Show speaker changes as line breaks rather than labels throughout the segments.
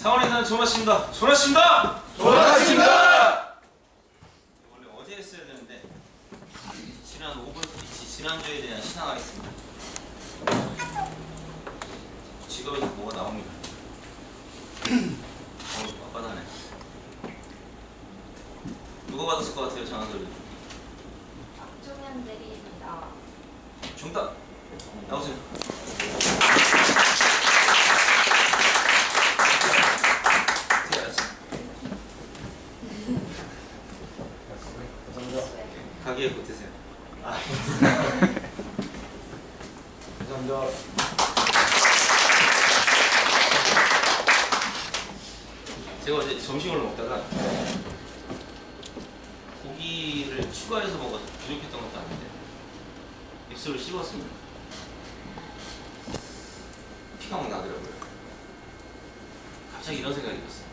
상원회사는 조나씨입니다. 조나씨입니다.
조나씨입니다.
원래 어제 했어야 되는데 지난 5분 스피치 지난주에 대한 신앙하겠습니다. 직업에서 뭐가 나옵니다. 빳빳하네. 누가 받았을 것 같아요, 장한솔이?
박종현 대리입니다.
정답! 나오세요. 가게에 보태세요.
감사합니다.
제가 어제 점심을 먹다가 고기를 추가해서 먹어서 부족했던 것도 아닌데 입술을 씹었습니다. 피가 막 나더라고요. 갑자기 이런 생각이 들었어요.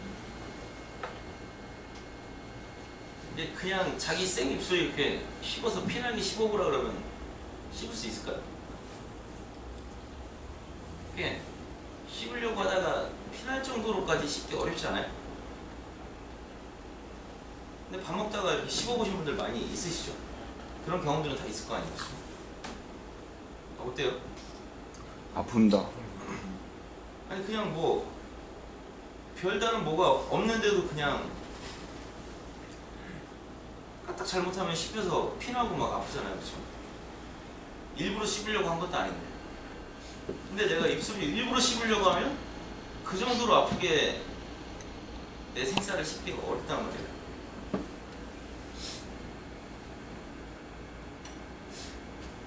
근데 그냥 자기 생 입술 이렇게 씹어서 피나게 씹어보라 그러면 씹을 수 있을까요? 그게 씹으려고 하다가 피날 정도로까지 씹기 어렵지 않아요? 근데 밥 먹다가 이렇게 씹어보신 분들 많이 있으시죠? 그런 경험들은 다 있을 거 아니겠어요? 어때요?
아픕니다.
아니 그냥 뭐 별다른 뭐가 없는데도 그냥 까딱 잘못하면 씹혀서 피나고 막 아프잖아요, 그렇죠? 일부러 씹으려고 한 것도 아닌데. 근데 내가 입술을 일부러 씹으려고 하면 그 정도로 아프게 내 생사를 씹기가 어렵단 말이에요.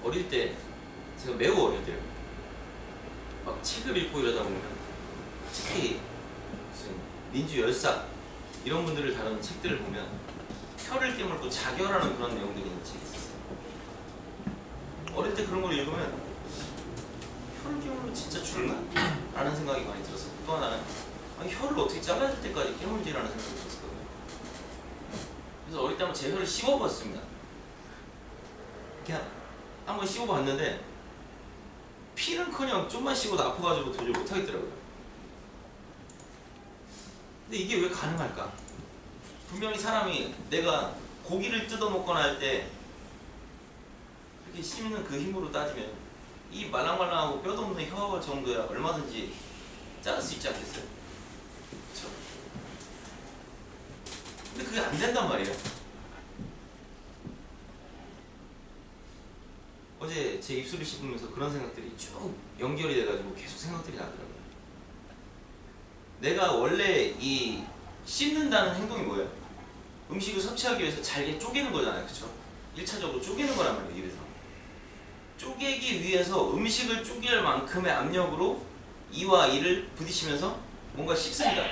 어릴 때, 제가 매우 어릴 때요. 막 책을 읽고 이러다 보면 특히 무슨 민주열사 이런 분들을 다루는 책들을 보면 혀를 깨물고 자결하는 그런 내용들이 있는 책이 있었어요. 어릴 때 그런 걸 읽으면 혀를 깨물면 진짜 죽나? 라는 생각이 많이 들었어요. 또 하나는 아니, 혀를 어떻게 잘라줄 때까지 깨물지라는 생각이 들었거든요. 그래서 어릴 때 한번 제 혀를 씹어봤습니다. 그냥 한번 씹어봤는데 피는커녕 좀만 씹어도 아파가지고 도저히 못하겠더라고요. 근데 이게 왜 가능할까? 분명히 사람이 내가 고기를 뜯어먹거나 할 때 이렇게 씹는 그 힘으로 따지면 이 말랑말랑하고 뼈도 없는 혀 정도야 얼마든지 자를 수 있지 않겠어요? 그렇죠? 근데 그게 안 된단 말이에요. 어제 제 입술을 씹으면서 그런 생각들이 쭉 연결이 돼가지고 계속 생각들이 나더라고요. 내가 원래 이 씹는다는 행동이 뭐예요? 음식을 섭취하기 위해서 잘게 쪼개는 거잖아요, 그쵸? 1차적으로 쪼개는 거란 말이에요, 입에서. 쪼개기 위해서 음식을 쪼갤 만큼의 압력으로 이와 이를 부딪히면서 뭔가 씹습니다.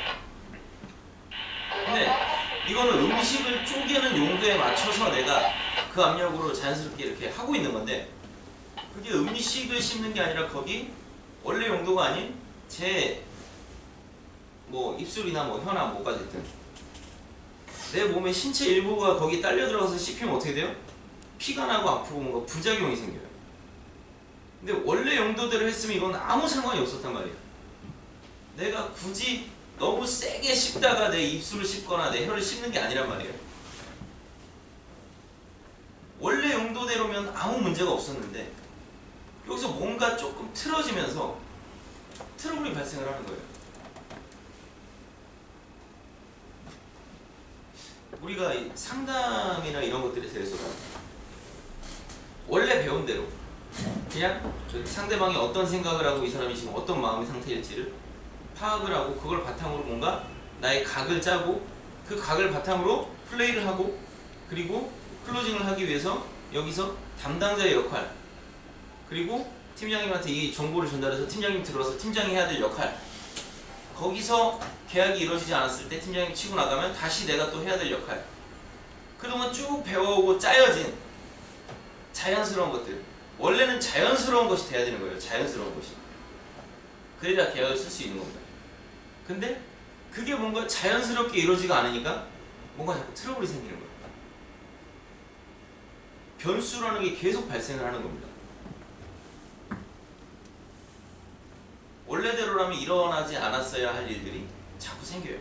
근데 이거는 음식을 쪼개는 용도에 맞춰서 내가 그 압력으로 자연스럽게 이렇게 하고 있는 건데 그게 음식을 씹는 게 아니라 거기 원래 용도가 아닌 제 뭐 입술이나 뭐 혀나 뭐가 됐든 내 몸의 신체 일부가 거기 딸려 들어가서 씹히면 어떻게 돼요? 피가 나고 아프고 뭔가 부작용이 생겨요. 근데 원래 용도대로 했으면 이건 아무 상관이 없었단 말이에요. 내가 굳이 너무 세게 씹다가 내 입술을 씹거나 내 혀를 씹는 게 아니란 말이에요. 원래 용도대로면 아무 문제가 없었는데 여기서 뭔가 조금 틀어지면서 트러블이 발생을 하는 거예요. 우리가 상담이나 이런 것들에 대해서는 원래 배운 대로 그냥 상대방이 어떤 생각을 하고 이 사람이 지금 어떤 마음의 상태일지를 파악을 하고 그걸 바탕으로 뭔가 나의 각을 짜고 그 각을 바탕으로 플레이를 하고 그리고 클로징을 하기 위해서 여기서 담당자의 역할 그리고 팀장님한테 이 정보를 전달해서 팀장님 들어서 팀장이 해야 될 역할 거기서 계약이 이루어지지 않았을 때 팀장님 치고 나가면 다시 내가 또 해야 될 역할 그동안 쭉 배워오고 짜여진 자연스러운 것들 원래는 자연스러운 것이 돼야 되는 거예요. 자연스러운 것이 그래야 계약을 쓸 수 있는 겁니다. 근데 그게 뭔가 자연스럽게 이루어지가 않으니까 뭔가 자꾸 트러블이 생기는 거예요. 변수라는 게 계속 발생을 하는 겁니다. 원래대로라면 일어나지 않았어야 할 일들이 자꾸 생겨요.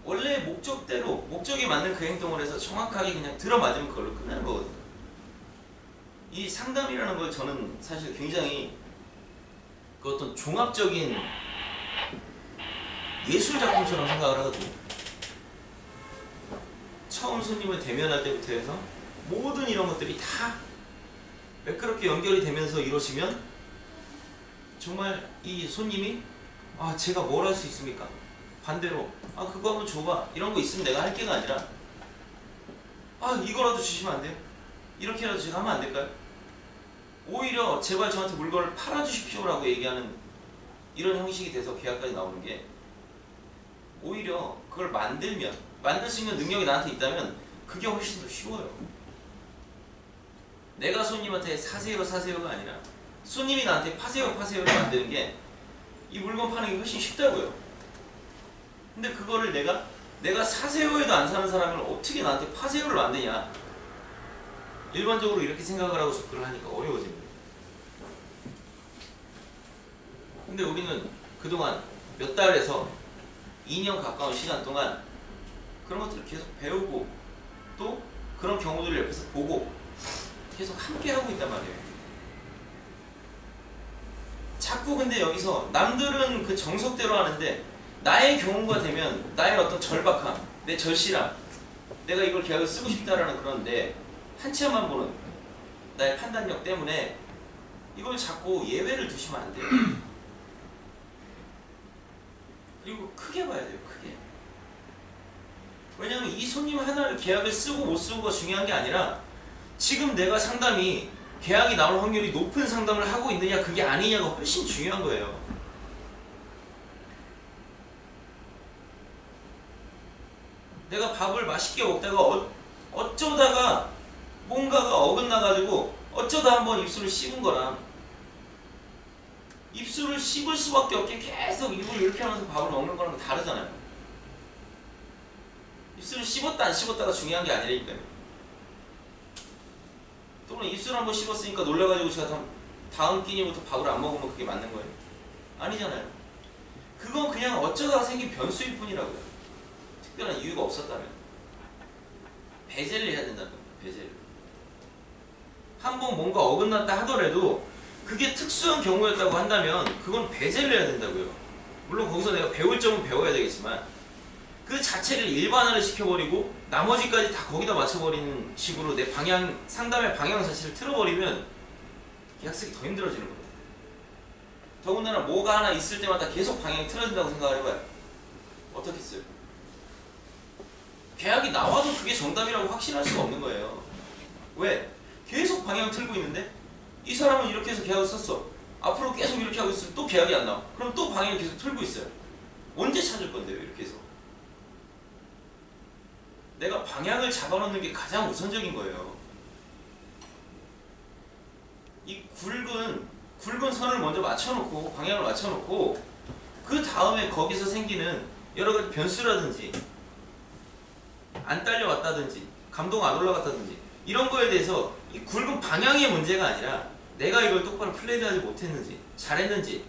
원래 목적대로 목적에 맞는 그 행동을 해서 정확하게 그냥 들어맞으면 그걸로 끝나는 거거든요. 이 상담이라는 걸 저는 사실 굉장히 그 어떤 종합적인 예술 작품처럼 생각을 하거든요. 처음 손님을 대면할 때부터 해서 모든 이런 것들이 다 매끄럽게 연결이 되면서 이루어지면 정말 이 손님이 아 제가 뭘 할 수 있습니까? 반대로 아 그거 한번 줘봐 이런 거 있으면 내가 할 게가 아니라 아 이거라도 주시면 안 돼요? 이렇게라도 제가 하면 안 될까요? 오히려 제발 저한테 물건을 팔아주십시오라고 얘기하는 이런 형식이 돼서 계약까지 나오는 게 오히려 그걸 만들 수 있는 능력이 나한테 있다면 그게 훨씬 더 쉬워요. 내가 손님한테 사세요가 아니라 손님이 나한테 파세요를 만드는 게 이 물건 파는 게 훨씬 쉽다고요. 근데 그거를 내가 사세요에도 안 사는 사람을 어떻게 나한테 파세요를 만드냐. 일반적으로 이렇게 생각을 하고 접근을 하니까 어려워집니다. 근데 우리는 그동안 몇 달에서 2년 가까운 시간 동안 그런 것들을 계속 배우고 또 그런 경우들을 옆에서 보고 계속 함께 하고 있단 말이에요. 자꾸 근데 여기서 남들은 그 정석대로 하는데 나의 경우가 되면 나의 어떤 절박함, 내 절실함, 내가 이걸 계약을 쓰고 싶다라는 그런데 한치 앞만 보는 나의 판단력 때문에 이걸 자꾸 예외를 두시면 안 돼요. 그리고 크게 봐야 돼요. 크게. 왜냐하면 이 손님 하나를 계약을 쓰고 못 쓰고가 중요한 게 아니라 지금 내가 상담이 계약이 나올 확률이 높은 상담을 하고 있느냐 그게 아니냐가 훨씬 중요한 거예요. 내가 밥을 맛있게 먹다가 어쩌다가 뭔가가 어긋나가지고 어쩌다 한번 입술을 씹은 거랑 입술을 씹을 수밖에 없게 계속 입을 이렇게 하면서 밥을 먹는 거랑 다르잖아요. 입술을 씹었다 안 씹었다가 중요한 게 아니라니까요. 또는 입술 한번 씹었으니까 놀라가지고 제가 다음 끼니부터 밥을 안 먹으면 그게 맞는 거예요? 아니잖아요. 그건 그냥 어쩌다가 생긴 변수일 뿐이라고요. 특별한 이유가 없었다면. 배제를 해야 된다는 겁니다. 배제를. 한번 뭔가 어긋났다 하더라도 그게 특수한 경우였다고 한다면 그건 배제를 해야 된다고요. 물론 거기서 내가 배울 점은 배워야 되겠지만 그 자체를 일반화를 시켜버리고 나머지까지 다 거기다 맞춰버리는 식으로 내 방향, 상담의 방향 자체를 틀어버리면 계약 쓰기 더 힘들어지는 거예요. 더군다나 뭐가 하나 있을 때마다 계속 방향이 틀어진다고 생각을 해봐요. 어떻겠어요? 계약이 나와도 그게 정답이라고 확신할 수가 없는 거예요. 왜? 계속 방향을 틀고 있는데 이 사람은 이렇게 해서 계약을 썼어. 앞으로 계속 이렇게 하고 있으면 또 계약이 안 나와. 그럼 또 방향을 계속 틀고 있어요. 언제 찾을 건데요? 이렇게 해서. 내가 방향을 잡아놓는 게 가장 우선적인 거예요. 이 굵은 선을 먼저 맞춰놓고 방향을 맞춰놓고 그 다음에 거기서 생기는 여러 가지 변수라든지 안 딸려왔다든지 감도가 안 올라갔다든지 이런 거에 대해서 이 굵은 방향의 문제가 아니라 내가 이걸 똑바로 플레이하지 못했는지 잘했는지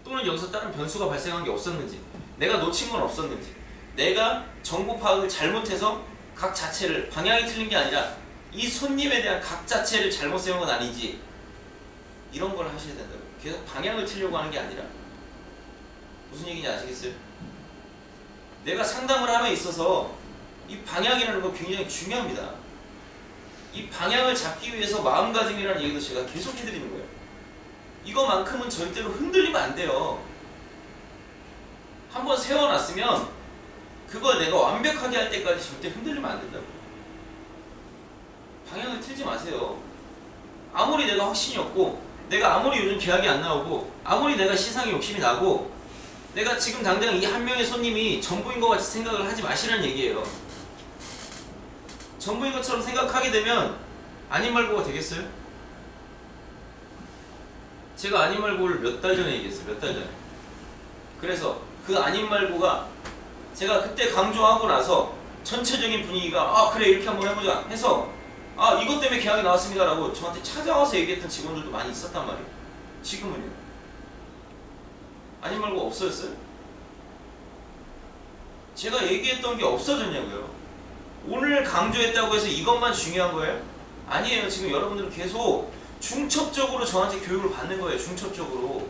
또는 여기서 다른 변수가 발생한 게 없었는지 내가 놓친 건 없었는지 내가 정보 파악을 잘못해서 각 자체를 방향이 틀린 게 아니라 이 손님에 대한 각 자체를 잘못 세운 건 아닌지 이런 걸 하셔야 된다고요. 계속 방향을 틀려고 하는 게 아니라 무슨 얘기인지 아시겠어요? 내가 상담을 함에 있어서 이 방향이라는 거 굉장히 중요합니다. 이 방향을 잡기 위해서 마음가짐이라는 얘기도 제가 계속 해드리는 거예요. 이거만큼은 절대로 흔들리면 안 돼요. 한번 세워놨으면 그걸 내가 완벽하게 할 때까지 절대 흔들리면 안 된다고. 방향을 틀지 마세요. 아무리 내가 확신이 없고 내가 아무리 요즘 계약이 안 나오고 아무리 내가 시상에 욕심이 나고 내가 지금 당장 이 한 명의 손님이 전부인 것 같이 생각을 하지 마시라는 얘기예요. 전부인 것처럼 생각하게 되면 아님 말고가 되겠어요? 제가 아님 말고를 몇 달 전에 얘기했어요. 몇 달 전에. 그래서 그 아님 말고가 제가 그때 강조하고 나서 전체적인 분위기가 아 그래 이렇게 한번 해보자 해서 아 이것 때문에 계약이 나왔습니다 라고 저한테 찾아와서 얘기했던 직원들도 많이 있었단 말이에요. 지금은요? 아니 말고 없어졌어요? 제가 얘기했던 게 없어졌냐고요? 오늘 강조했다고 해서 이것만 중요한 거예요? 아니에요. 지금 여러분들은 계속 중첩적으로 저한테 교육을 받는 거예요. 중첩적으로.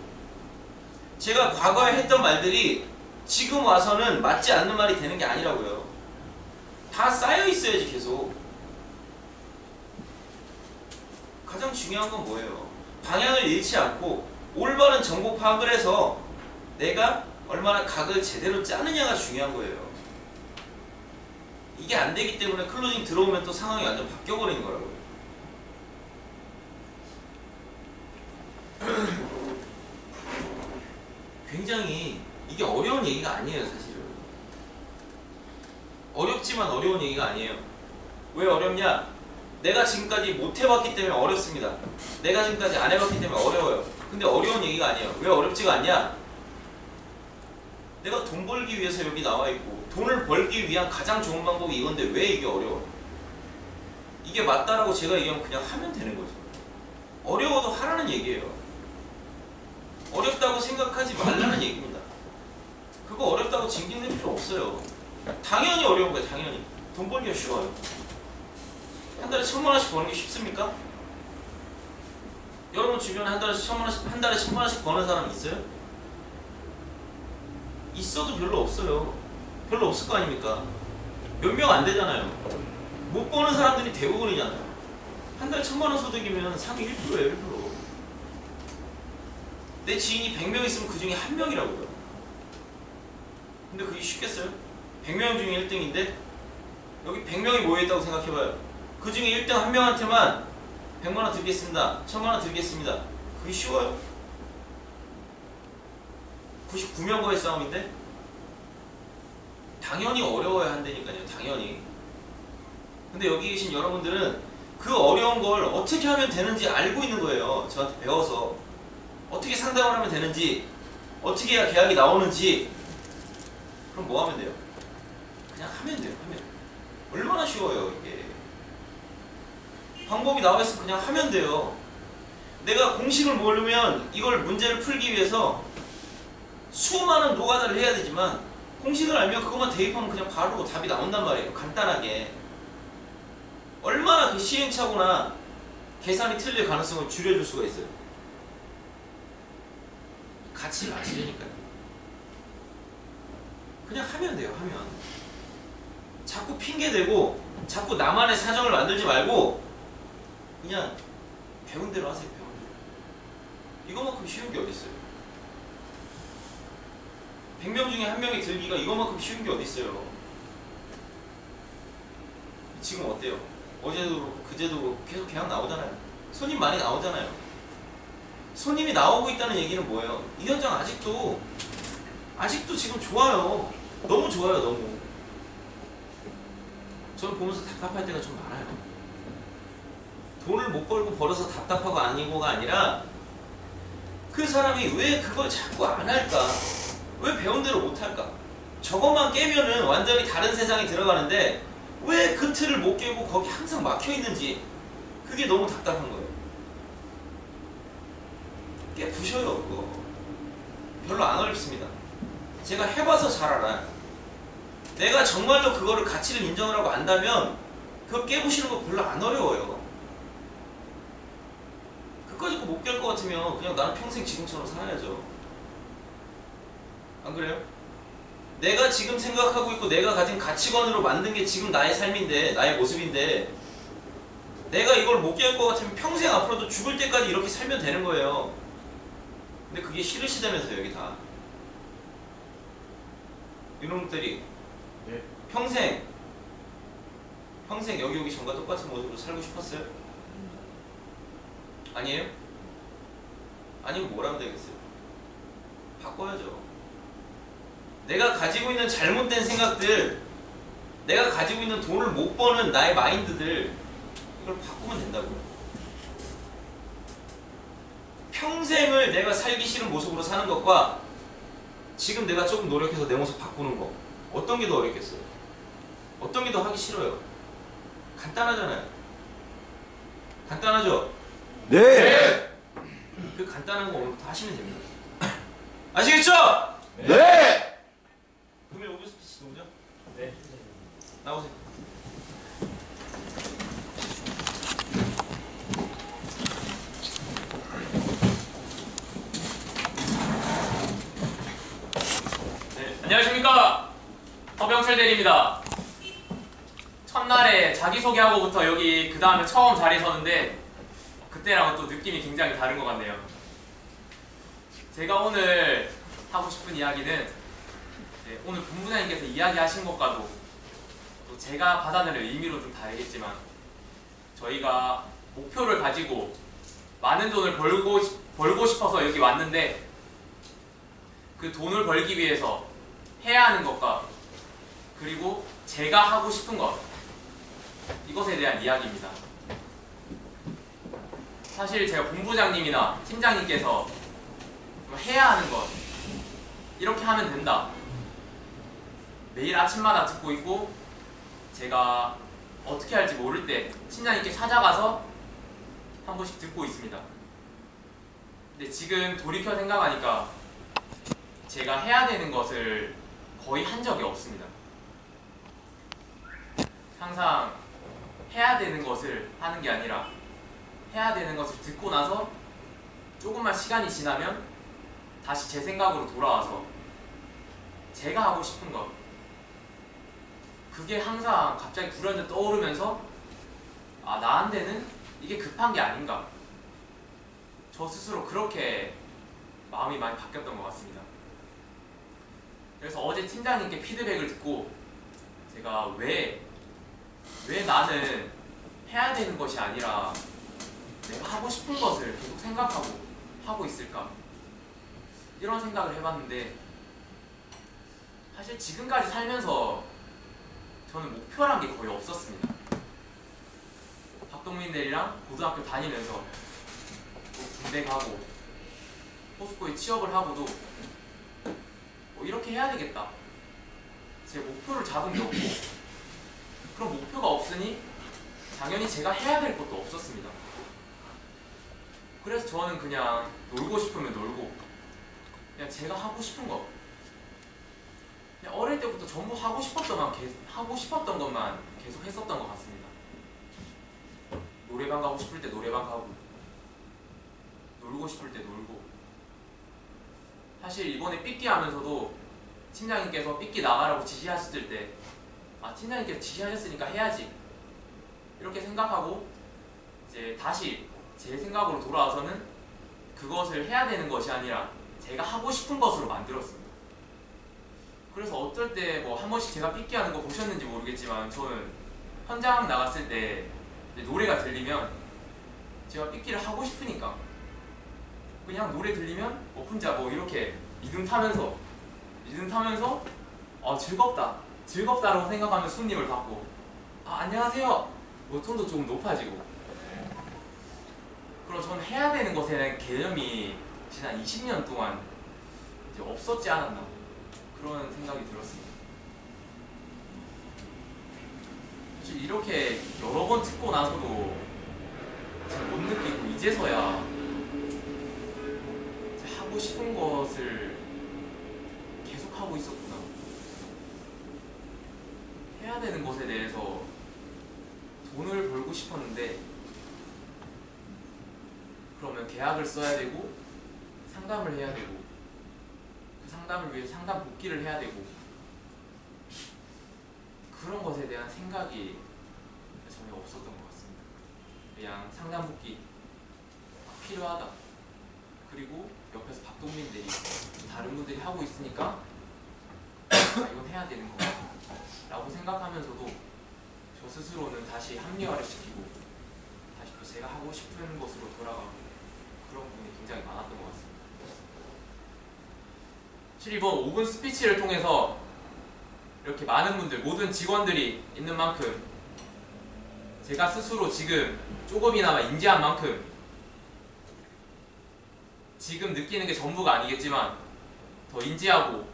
제가 과거에 했던 말들이 지금 와서는 맞지 않는 말이 되는 게 아니라고요. 다 쌓여 있어야지 계속. 가장 중요한 건 뭐예요? 방향을 잃지 않고 올바른 정보 파악을 해서 내가 얼마나 각을 제대로 짜느냐가 중요한 거예요. 이게 안 되기 때문에 클로징 들어오면 또 상황이 완전 바뀌어버리는 거라고요. 굉장히 이게 어려운 얘기가 아니에요, 사실은. 어렵지만 어려운 얘기가 아니에요. 왜 어렵냐? 내가 지금까지 못 해봤기 때문에 어렵습니다. 내가 지금까지 안 해봤기 때문에 어려워요. 근데 어려운 얘기가 아니에요. 왜 어렵지가 않냐? 내가 돈 벌기 위해서 여기 나와 있고 돈을 벌기 위한 가장 좋은 방법이 이건데 왜 이게 어려워? 이게 맞다라고 제가 얘기하면 그냥 하면 되는 거죠. 어려워도 하라는 얘기예요. 어렵다고 생각하지 말라는 얘기입니다. 그거 어렵다고 징징댈 필요 없어요. 당연히 어려운 거예요. 당연히. 돈 벌기가 쉬워요. 한 달에 1,000만 원씩 버는 게 쉽습니까? 여러분 주변에 한 달에 1,000만 원씩 버는 사람 있어요? 있어도 별로 없어요. 별로 없을 거 아닙니까? 몇 명 안 되잖아요. 못 버는 사람들이 대부분이잖아요. 한 달에 1,000만 원 소득이면 상위 1%예요. 1%. 내 지인이 100명 있으면 그 중에 1명이라고요. 근데 그게 쉽겠어요? 100명 중에 1등인데 여기 100명이 모여있다고 생각해봐요. 그 중에 1등 1명한테만 100만 원 드리겠습니다. 1,000만 원 드리겠습니다. 그게 쉬워요? 99명과의 싸움인데? 당연히 어려워야 한다니까요. 당연히. 근데 여기 계신 여러분들은 그 어려운 걸 어떻게 하면 되는지 알고 있는 거예요. 저한테 배워서. 어떻게 상담을 하면 되는지, 어떻게 해야 계약이 나오는지. 그럼 뭐 하면 돼요? 그냥 하면 돼요. 하면. 얼마나 쉬워요 이게. 방법이 나와 있으면 그냥 하면 돼요. 내가 공식을 모르면 이걸 문제를 풀기 위해서 수많은 노가다를 해야 되지만 공식을 알면 그것만 대입하면 그냥 바로 답이 나온단 말이에요. 간단하게. 얼마나 그 시행착오나 계산이 틀릴 가능성을 줄여줄 수가 있어요. 같이 마시려니까요. 그냥 하면 돼요. 하면. 자꾸 핑계대고 자꾸 나만의 사정을 만들지 말고 그냥 배운 대로 하세요. 배운 대로. 이거만큼 쉬운 게 어딨어요. 100명 중에 1명이 들기가 이거만큼 쉬운 게 어딨어요. 지금 어때요? 어제도 그렇고 그제도 그렇고 계속 계약 나오잖아요. 손님 많이 나오잖아요. 손님이 나오고 있다는 얘기는 뭐예요? 이 현장 아직도 지금 좋아요. 너무 좋아요. 너무. 저는 보면서 답답할 때가 좀 많아요. 돈을 못 벌고 벌어서 답답하고 아니고가 아니라 그 사람이 왜 그걸 자꾸 안 할까? 왜 배운 대로 못 할까? 저것만 깨면은 완전히 다른 세상에 들어가는데 왜 그 틀을 못 깨고 거기 항상 막혀 있는지 그게 너무 답답한 거예요. 깨 부셔요 그거. 별로 안 어렵습니다. 제가 해봐서 잘 알아요. 내가 정말로 그거를 가치를 인정을 하고 안다면 그거 깨부시는 거 별로 안 어려워요. 그까짓 거 못 깰 것 같으면 그냥 나는 평생 지금처럼 살아야죠. 안 그래요? 내가 지금 생각하고 있고 내가 가진 가치관으로 만든 게 지금 나의 삶인데, 나의 모습인데 내가 이걸 못 깰 것 같으면 평생 앞으로도 죽을 때까지 이렇게 살면 되는 거예요. 근데 그게 싫으시다면서요. 여기 다 이놈들이
네.
평생 여기 오기 전과 똑같은 모습으로 살고 싶었어요? 아니에요? 아니면 뭘 하면 되겠어요? 바꿔야죠. 내가 가지고 있는 잘못된 생각들, 내가 가지고 있는 돈을 못 버는 나의 마인드들, 이걸 바꾸면 된다고요. 평생을 내가 살기 싫은 모습으로 사는 것과 지금 내가 조금 노력해서 내 모습 바꾸는 거, 어떤 게 더 어렵겠어요? 어떤 게 더 하기 싫어요? 간단하잖아요. 간단하죠?
네.
그 간단한 거 오늘부터 하시면 됩니다. 아시겠죠?
네!
금일 5분 스피치 누구죠?
네.
나오세요.
네, 안녕하십니까. 허병철 대리입니다. 첫날에 자기소개하고부터 여기 그 다음에 처음 자리에 서는데 그때랑은 또 느낌이 굉장히 다른 것 같네요. 제가 오늘 하고 싶은 이야기는 오늘 본부장님께서 이야기하신 것과도 또 제가 받아들일 의미로 좀 다르겠지만 저희가 목표를 가지고 많은 돈을 벌고 싶어서 여기 왔는데 그 돈을 벌기 위해서 해야 하는 것과 그리고 제가 하고 싶은 것 이것에 대한 이야기입니다. 사실 제가 본부장님이나 팀장님께서 해야 하는 것 이렇게 하면 된다 매일 아침마다 듣고 있고 제가 어떻게 할지 모를 때 팀장님께 찾아가서 한 번씩 듣고 있습니다. 근데 지금 돌이켜 생각하니까 제가 해야 되는 것을 거의 한 적이 없습니다. 항상 해야 되는 것을 하는 게 아니라 해야 되는 것을 듣고 나서 조금만 시간이 지나면 다시 제 생각으로 돌아와서 제가 하고 싶은 것 그게 항상 갑자기 불현듯 떠오르면서 아 나한테는 이게 급한 게 아닌가 저 스스로 그렇게 마음이 많이 바뀌었던 것 같습니다. 그래서 어제 팀장님께 피드백을 듣고 제가 왜 나는 해야 되는 것이 아니라 내가 하고 싶은 것을 계속 생각하고 하고 있을까 이런 생각을 해봤는데 사실 지금까지 살면서 저는 목표란 게 거의 없었습니다. 박동민 대리랑 고등학교 다니면서 또 군대 가고 포스코에 취업을 하고도 이렇게 해야 되겠다 제 목표를 잡은 게 없고 그런 목표가 없으니 당연히 제가 해야 될 것도 없었습니다. 그래서 저는 그냥 놀고 싶으면 놀고 그냥 제가 하고 싶은 거 그냥 어릴 때부터 전부 하고 싶었던 것만 계속 했었던 것 같습니다. 노래방 가고 싶을 때 노래방 가고 놀고 싶을 때 놀고 사실 이번에 삐끼 하면서도 팀장님께서 삐끼 나가라고 지시하셨을 때 아 팀장님께서 지시하셨으니까 해야지 이렇게 생각하고 이제 다시 제 생각으로 돌아와서는 그것을 해야 되는 것이 아니라 제가 하고 싶은 것으로 만들었습니다. 그래서 어떨 때 뭐 한 번씩 제가 삐끼 하는 거 보셨는지 모르겠지만 저는 현장 나갔을 때 노래가 들리면 제가 삐끼를 하고 싶으니까 그냥 노래 들리면 혼자 뭐 이렇게 리듬 타면서 즐겁다라고 생각하면 손님을 받고 아 안녕하세요 뭐 톤도 조금 높아지고 그럼 저는 해야 되는 것에 대한 개념이 지난 20년 동안 이제 없었지 않았나 그런 생각이 들었습니다. 사실 이렇게 여러 번 듣고 나서도 잘 못 느끼고 이제서야 하고 싶은 것을 계속 하고 있었구나. 해야 되는 것에 대해서 돈을 벌고 싶었는데 그러면 계약을 써야 되고 상담을 해야 되고 그 상담을 위해 상담 복귀를 해야 되고 그런 것에 대한 생각이 전혀 없었던 것 같습니다. 그냥 상담 복귀 필요하다. 그리고 옆에서 박동민 대리 다른 분들이 하고 있으니까 이건 해야 되는 거다 라고 생각하면서도 저 스스로는 다시 합리화를 시키고 다시 또 제가 하고 싶은 것으로 돌아가고 그런 부분이 굉장히 많았던 것 같습니다. 사실 이번 5분 스피치를 통해서 이렇게 많은 분들, 모든 직원들이 있는 만큼 제가 스스로 지금 조금이나마 인지한 만큼 지금 느끼는 게 전부가 아니겠지만 더 인지하고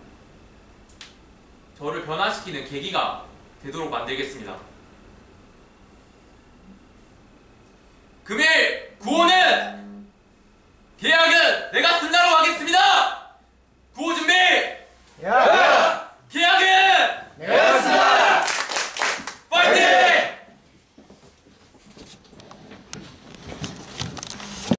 저를 변화시키는 계기가 되도록 만들겠습니다. 금일 구호는 계약은 내가 쓴다고 하겠습니다.